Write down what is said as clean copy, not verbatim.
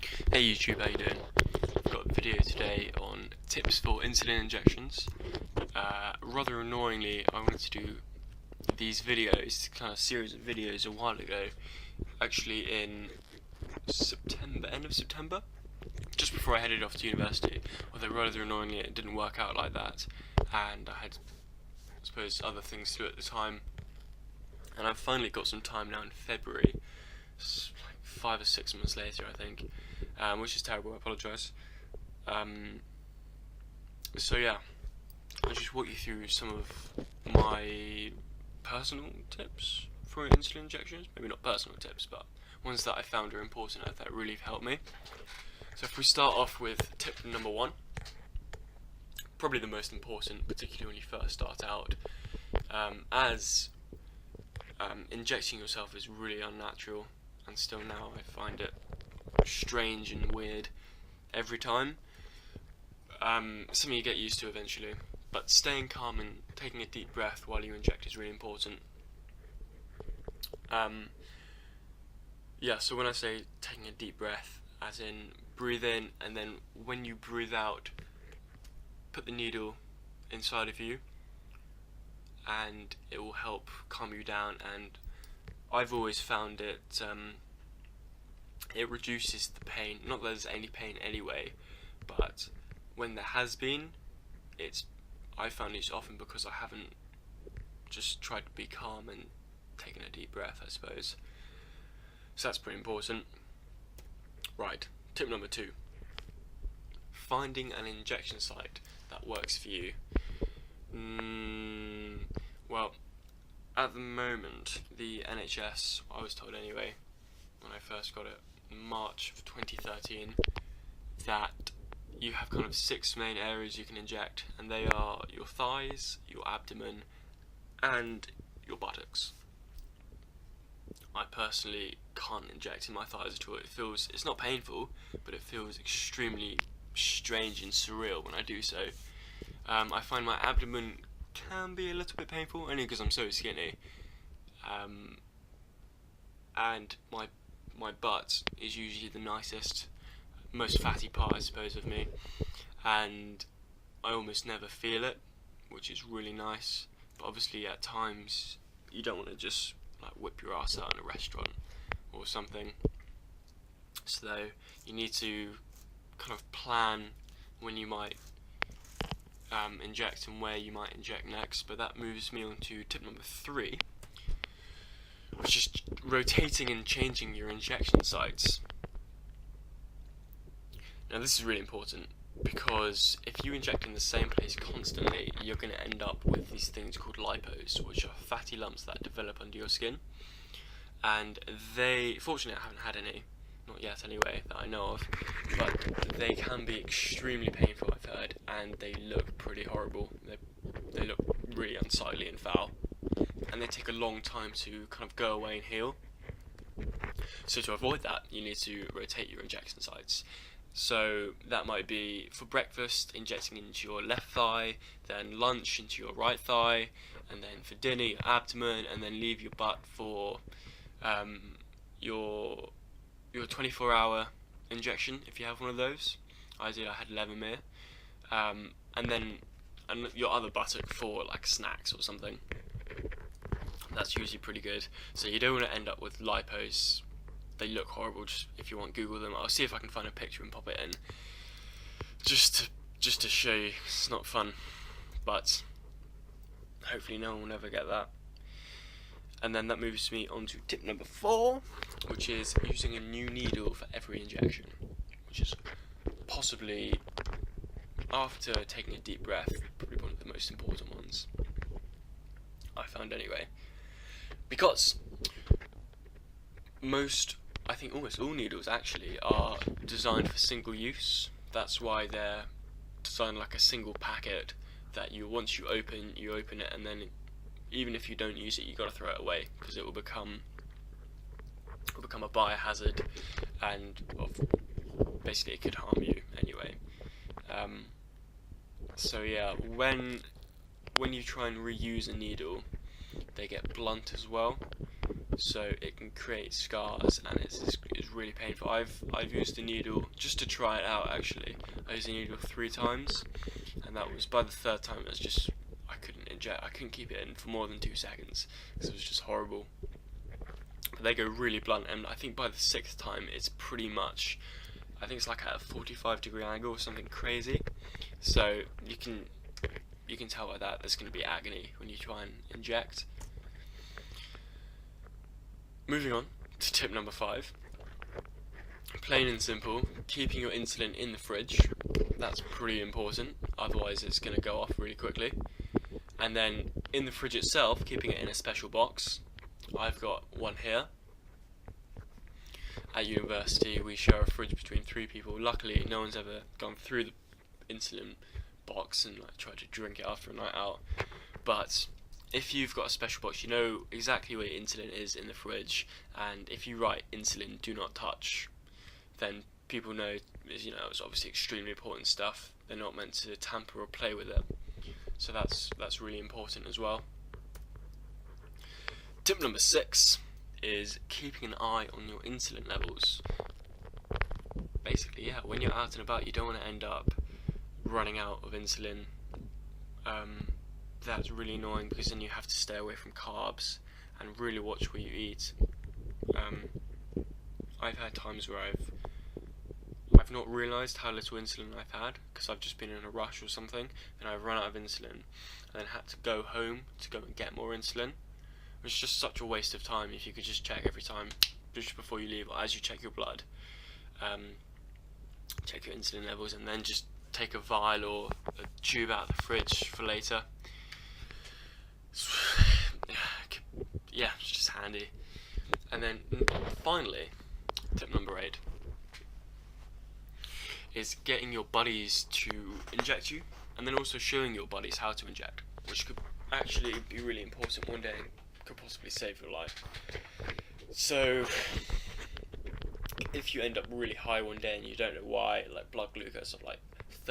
Hey YouTube, how you doing? I've got a video today on tips for insulin injections. Rather annoyingly, I wanted to do these videos, kind of series of videos a while ago, actually in September, end of September, just before I headed off to university, although rather annoyingly it didn't work out like that, and I had, I suppose, other things to do at the time, and I've finally got some time now in February, like 5 or 6 months later I think, which is terrible, I apologise. So yeah, I'll just walk you through some of my personal tips for insulin injections. Maybe not personal tips, but ones that I found are important and that really have helped me. So if we start off with tip number 1, probably the most important, particularly when you first start out, as injecting yourself is really unnatural, and still now I find it strange and weird every time. Something you get used to eventually, but staying calm and taking a deep breath while you inject is really important. So when I say taking a deep breath, as in breathe in, and then when you breathe out, put the needle inside of you, and it will help calm you down. And I've always found it reduces the pain. Not that there's any pain anyway, but when there has been, I found it's often because I haven't just tried to be calm and taken a deep breath, I suppose. So that's pretty important. Right, tip number 2. Finding an injection site that works for you. Well, at the moment, the NHS, I was told anyway, when I first got it in March of 2013, that you have kind of 6 main areas you can inject, and they are your thighs, your abdomen, and your buttocks. I personally can't inject in my thighs at all. It's not painful, but it feels extremely strange and surreal when I do so. I find my abdomen can be a little bit painful, only because I'm so skinny, and my butt is usually the nicest, most fatty part, I suppose, of me, and I almost never feel it, which is really nice. But obviously at times you don't want to just like whip your ass out in a restaurant or something, so you need to kind of plan when you might inject and where you might inject next. But that moves me on to tip number 3, which is rotating and changing your injection sites. Now this is really important, because if you inject in the same place constantly, you're going to end up with these things called lipos, which are fatty lumps that develop under your skin, and fortunately I haven't had any, not yet anyway, that I know of, but they can be extremely painful, I've heard, and they look pretty horrible. They look really unsightly and foul, and they take a long time to kind of go away and heal. So to avoid that, you need to rotate your injection sites. So that might be for breakfast, injecting into your left thigh, then lunch into your right thigh, and then for dinner your abdomen, and then leave your butt for your 24-hour injection if you have one of those. I had Levemir, and then your other buttock for like snacks or something. That's usually pretty good. So you don't want to end up with lipos. They look horrible. Just if you want, Google them. I'll see if I can find a picture and pop it in, just to show you. It's not fun, but hopefully no one will ever get that. And then that moves me on to tip number 4, which is using a new needle for every injection, which is possibly, after taking a deep breath, probably one of the most important ones, I found anyway, because I think almost all needles actually are designed for single use. That's why they're designed like a single packet that once you open it, and then even if you don't use it, you got to throw it away, because it will become a biohazard, and basically it could harm you anyway. So yeah, when you try and reuse a needle, they get blunt as well, so it can create scars, and it's really painful. I've used the needle just to try it out. Actually, I used the needle 3 times, and that was, by the third time, it was just, I couldn't keep it in for more than 2 seconds because it was just horrible. But they go really blunt, and I think by the 6th time it's pretty much, I think it's like at a 45-degree angle or something crazy. So you can tell by that there's going to be agony when you try and inject. Moving on to tip number 5. Plain and simple, keeping your insulin in the fridge. That's pretty important, otherwise it's going to go off really quickly. And then in the fridge itself, keeping it in a special box. I've got one here. At university, we share a fridge between 3 people. Luckily, no one's ever gone through the insulin box and like tried to drink it after a night out. But if you've got a special box, you know exactly where your insulin is in the fridge, and if you write insulin do not touch, then people know, it's obviously extremely important stuff. They're not meant to tamper or play with it. So that's really important as well. Tip number 6 is keeping an eye on your insulin levels. Basically, yeah, when you're out and about, you don't want to end up running out of insulin. That's really annoying because then you have to stay away from carbs and really watch what you eat. I've had times where I've not realised how little insulin I've had because I've just been in a rush or something, and I've run out of insulin and then had to go home to go and get more insulin. It's just such a waste of time if you could just check every time, just before you leave, or as you check your blood, check your insulin levels, and then just take a vial or a tube out of the fridge for later. Yeah, it's just handy. And then finally, tip number 8 is getting your buddies to inject you, and then also showing your buddies how to inject, which could actually be really important one day. Could possibly save your life. So if you end up really high one day and you don't know why, like blood glucose of like